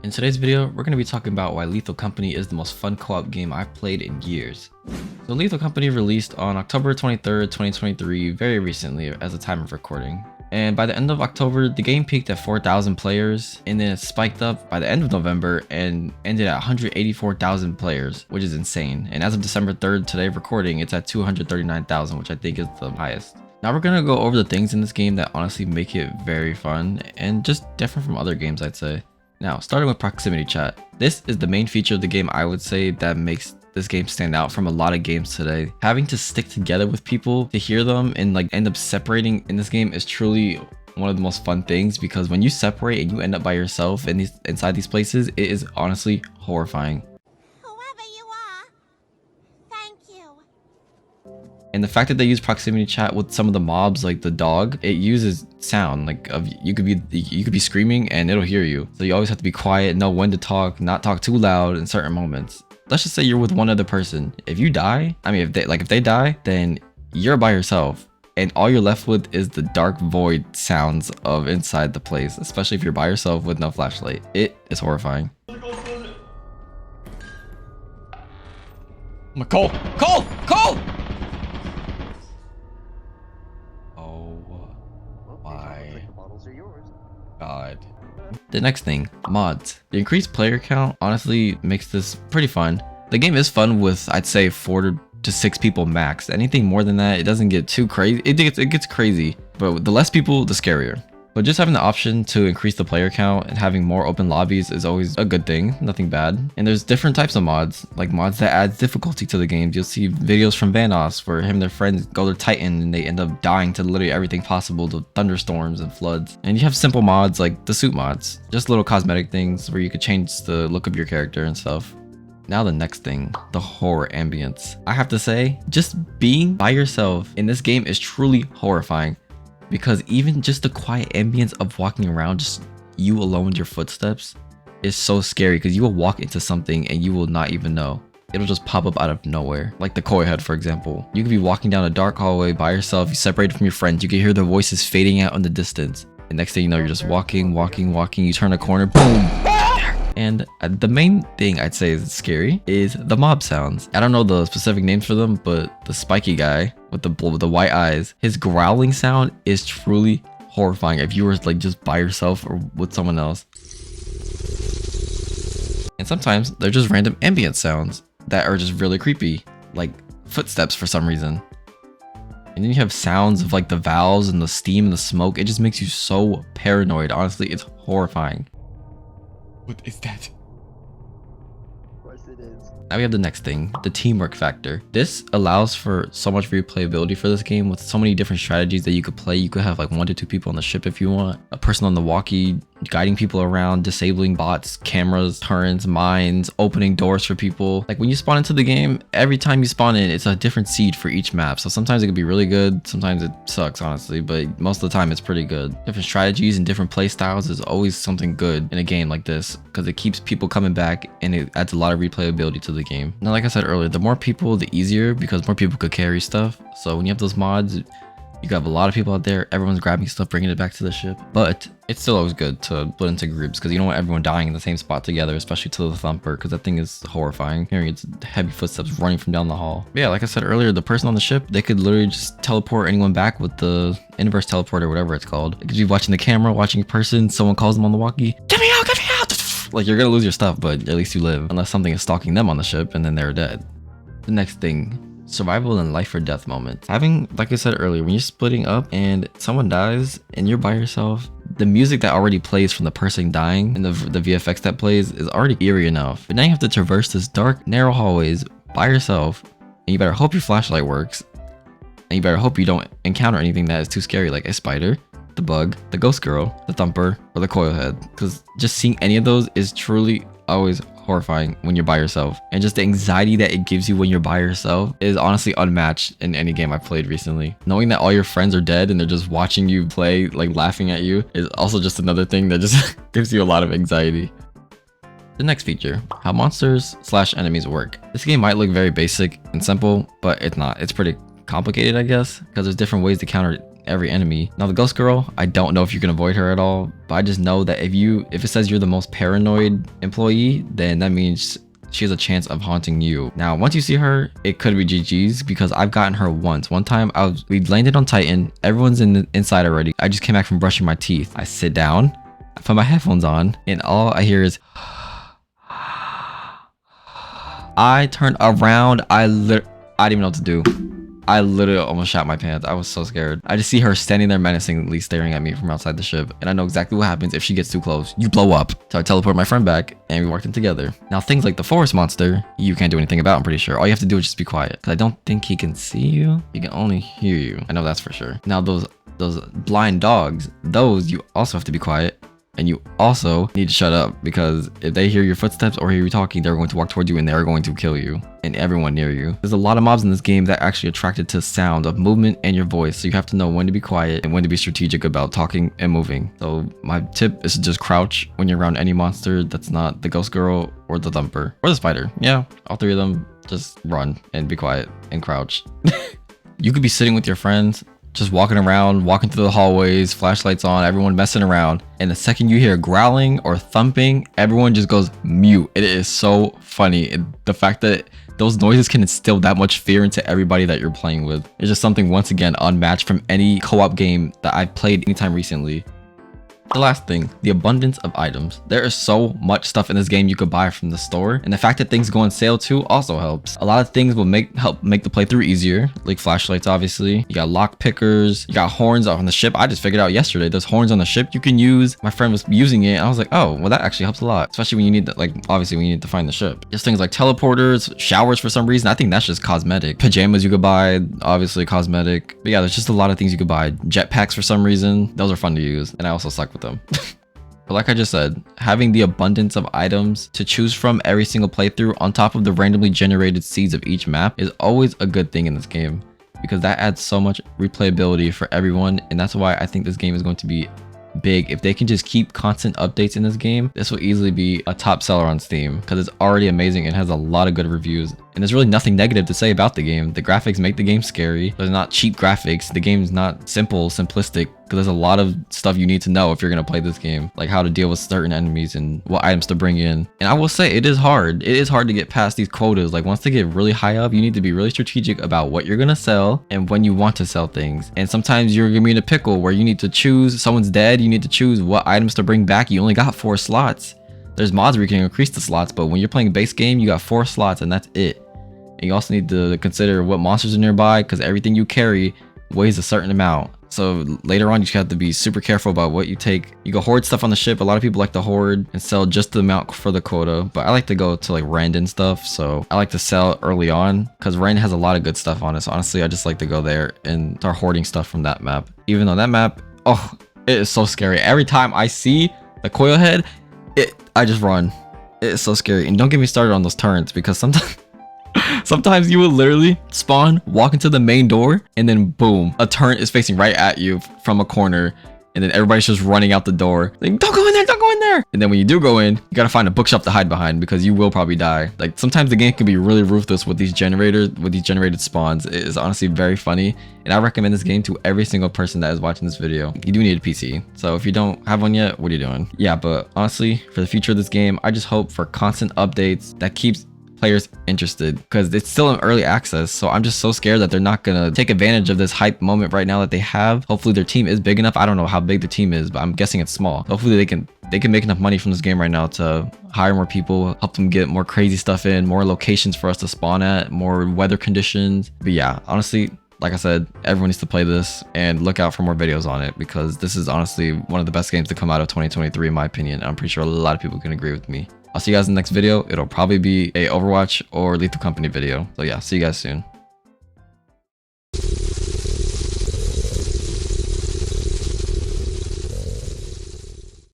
In today's video, we're going to be talking about why Lethal Company is the most fun co-op game I've played in years. So Lethal Company released on October 23rd, 2023, very recently as a time of recording. And by the end of October, the game peaked at 4,000 players, and then it spiked up by the end of November and ended at 184,000 players, which is insane. And as of December 3rd, today recording, it's at 239,000, which I think is the highest. Now we're gonna go over the things in this game that honestly make it very fun and just different from other games, I'd say. Now, starting with proximity chat. This is the main feature of the game, I would say, that makes this game stand out from a lot of games today. Having to stick together with people to hear them and like end up separating in this game is truly one of the most fun things, because when you separate and you end up by yourself in inside these places, it is honestly horrifying. And the fact that they use proximity chat with some of the mobs, like the dog, it uses sound. Like you could be screaming and it'll hear you. So you always have to be quiet, know when to talk, not talk too loud in certain moments. Let's just say you're with one other person. If you die, I mean, if they die, then you're by yourself, and all you're left with is the dark void sounds of inside the place. Especially if you're by yourself with no flashlight, it is horrifying. Cole! God. The next thing, mods. The increased player count honestly makes this pretty fun. The game is fun with, I'd say, 4 to 6 people max. Anything more than that, it doesn't get too crazy. It gets crazy, but the less people, the scarier. But just having the option to increase the player count and having more open lobbies is always a good thing, nothing bad. And there's different types of mods, like mods that add difficulty to the games. You'll see videos from Vanoss where him and their friends go to Titan and they end up dying to literally everything possible, to thunderstorms and floods. And you have simple mods like the suit mods, just little cosmetic things where you could change the look of your character and stuff. Now the next thing, the horror ambience. I have to say, just being by yourself in this game is truly horrifying. Because even just the quiet ambience of walking around, just you alone with your footsteps, is so scary, because you will walk into something and you will not even know. It'll just pop up out of nowhere. Like the koi head, for example. You could be walking down a dark hallway by yourself, you separated from your friends, you can hear their voices fading out in the distance. And next thing you know, you're just walking, you turn a corner, boom! And the main thing I'd say is scary is the mob sounds. I don't know the specific names for them, but the spiky guy with the white eyes, his growling sound is truly horrifying if you were like just by yourself or with someone else. And sometimes they're just random ambient sounds that are just really creepy, like footsteps for some reason. And then you have sounds of like the valves and the steam and the smoke. It just makes you so paranoid. Honestly, it's horrifying. What is that? Of course it is. Now we have the next thing, the teamwork factor. This allows for so much replayability for this game with so many different strategies that you could play. You could have like 1 to 2 people on the ship if you want, a person on the walkie guiding people around, disabling bots, cameras, turrets, mines, opening doors for people. Like when you spawn into the game, every time you spawn in, it's a different seed for each map. So sometimes it could be really good, sometimes it sucks, honestly, but most of the time it's pretty good. Different strategies and different play styles is always something good in a game like this, because it keeps people coming back and it adds a lot of replayability to the game. Now, like I said earlier, the more people, the easier, because more people could carry stuff. So when you have those mods, you have a lot of people out there, everyone's grabbing stuff, bringing it back to the ship. But it's still always good to split into groups, because you don't want everyone dying in the same spot together, especially to the thumper, because that thing is horrifying. Hearing its heavy footsteps running from down the hall. But yeah, like I said earlier, the person on the ship, they could literally just teleport anyone back with the inverse teleport or whatever it's called. It could be watching the camera, watching a person, someone calls them on the walkie, get me out, get me out! Like, you're gonna lose your stuff, but at least you live, unless something is stalking them on the ship and then they're dead. The next thing, survival and life or death moments. Having, like I said earlier, when you're splitting up and someone dies and you're by yourself, the music that already plays from the person dying and the VFX that plays is already eerie enough. But now you have to traverse this dark, narrow hallways by yourself, and you better hope your flashlight works, and you better hope you don't encounter anything that is too scary, like a spider, the bug, the ghost girl, the thumper, or the coil head. Because just seeing any of those is truly always horrifying when you're by yourself. And just the anxiety that it gives you when you're by yourself is honestly unmatched in any game I've played recently. Knowing that all your friends are dead and they're just watching you play, like laughing at you, is also just another thing that just gives you a lot of anxiety. The next feature, how monsters/enemies work. This game might look very basic and simple, but it's not. It's pretty complicated, I guess, because there's different ways to counter every enemy. Now the ghost girl, I don't know if you can avoid her at all, but I just know that if it says you're the most paranoid employee, then that means she has a chance of haunting you. Now, once you see her, it could be GG's because I've gotten her once. One time we landed on Titan. Everyone's inside already. I just came back from brushing my teeth. I sit down, I put my headphones on, and all I hear is I turned around. I didn't even know what to do. I literally almost shot my pants. I was so scared. I just see her standing there menacingly staring at me from outside the ship. And I know exactly what happens if she gets too close. You blow up. So I teleport my friend back and we walked in together. Now things like the forest monster, you can't do anything about, I'm pretty sure. All you have to do is just be quiet. Because I don't think he can see you. He can only hear you. I know that's for sure. Now those blind dogs, those you also have to be quiet. And you also need to shut up because if they hear your footsteps or hear you talking, they're going to walk towards you and they're going to kill you and everyone near you. There's a lot of mobs in this game that are actually attracted to sound of movement and your voice. So you have to know when to be quiet and when to be strategic about talking and moving. So my tip is to just crouch when you're around any monster that's not the ghost girl or the thumper or the spider. Yeah, all three of them, just run and be quiet and crouch. You could be sitting with your friends, just walking around, walking through the hallways, flashlights on, everyone messing around. And the second you hear growling or thumping, everyone just goes mute. It is so funny. The fact that those noises can instill that much fear into everybody that you're playing with. It's just something, once again, unmatched from any co-op game that I've played anytime recently. The last thing, the abundance of items. There is so much stuff in this game you could buy from the store, and the fact that things go on sale too also helps. A lot of things will help make the playthrough easier, like flashlights obviously. You got lock pickers, you got horns on the ship. I just figured out yesterday there's horns on the ship you can use. My friend was using it and I was like, oh, well that actually helps a lot, especially when you need to, like, obviously when you need to find the ship. There's things like teleporters, showers for some reason. I think that's just cosmetic. Pajamas you could buy, obviously cosmetic. But yeah, there's just a lot of things you could buy. Jetpacks for some reason. Those are fun to use, and I also suck with them. But like I just said, having the abundance of items to choose from every single playthrough on top of the randomly generated seeds of each map is always a good thing in this game, because that adds so much replayability for everyone. And that's why I think this game is going to be big. If they can just keep constant updates in this game, this will easily be a top seller on Steam because it's already amazing and has a lot of good reviews. And there's really nothing negative to say about the game. The graphics make the game scary. They're not cheap graphics. The game's not simplistic, because there's a lot of stuff you need to know if you're going to play this game, like how to deal with certain enemies and what items to bring in. And I will say it is hard. It is hard to get past these quotas. Like once they get really high up, you need to be really strategic about what you're going to sell and when you want to sell things. And sometimes you're going to be in a pickle where you need to choose, someone's dead, you need to choose what items to bring back. You only got 4 slots. There's mods where you can increase the slots, but when you're playing a base game, you got 4 slots and that's it. And you also need to consider what monsters are nearby, because everything you carry weighs a certain amount. So later on, you just have to be super careful about what you take. You can hoard stuff on the ship. A lot of people like to hoard and sell just the amount for the quota, but I like to go to like Rend and stuff. So I like to sell early on because Rend has a lot of good stuff on it. So honestly, I just like to go there and start hoarding stuff from that map. Even though that map, oh, it is so scary. Every time I see the coil head, I just run. It is so scary. And don't get me started on those turrets, because sometimes you will literally spawn, walk into the main door, and then boom, a turret is facing right at you from a corner, and then everybody's just running out the door like, don't go in there, don't go in there. And then when you do go in, you gotta find a bookshelf to hide behind, because you will probably die. Like sometimes the game can be really ruthless with these generated spawns. It is honestly very funny, and I recommend this game to every single person that is watching this video. You do need a PC, so if you don't have one yet, what are you doing? Yeah, but honestly, for the future of this game, I just hope for constant updates that keeps players interested, because it's still in early access. So I'm just so scared that they're not gonna take advantage of this hype moment right now that they have. Hopefully their team is big enough. I don't know how big the team is, but I'm guessing it's small. Hopefully they can make enough money from this game right now to hire more people, help them get more crazy stuff in, more locations for us to spawn at, more weather conditions. But yeah, honestly, like I said, everyone needs to play this and look out for more videos on it, because this is honestly one of the best games to come out of 2023 in my opinion. I'm pretty sure a lot of people can agree with me. I'll see you guys in the next video. It'll probably be a Overwatch or Lethal Company video. So yeah, see you guys soon.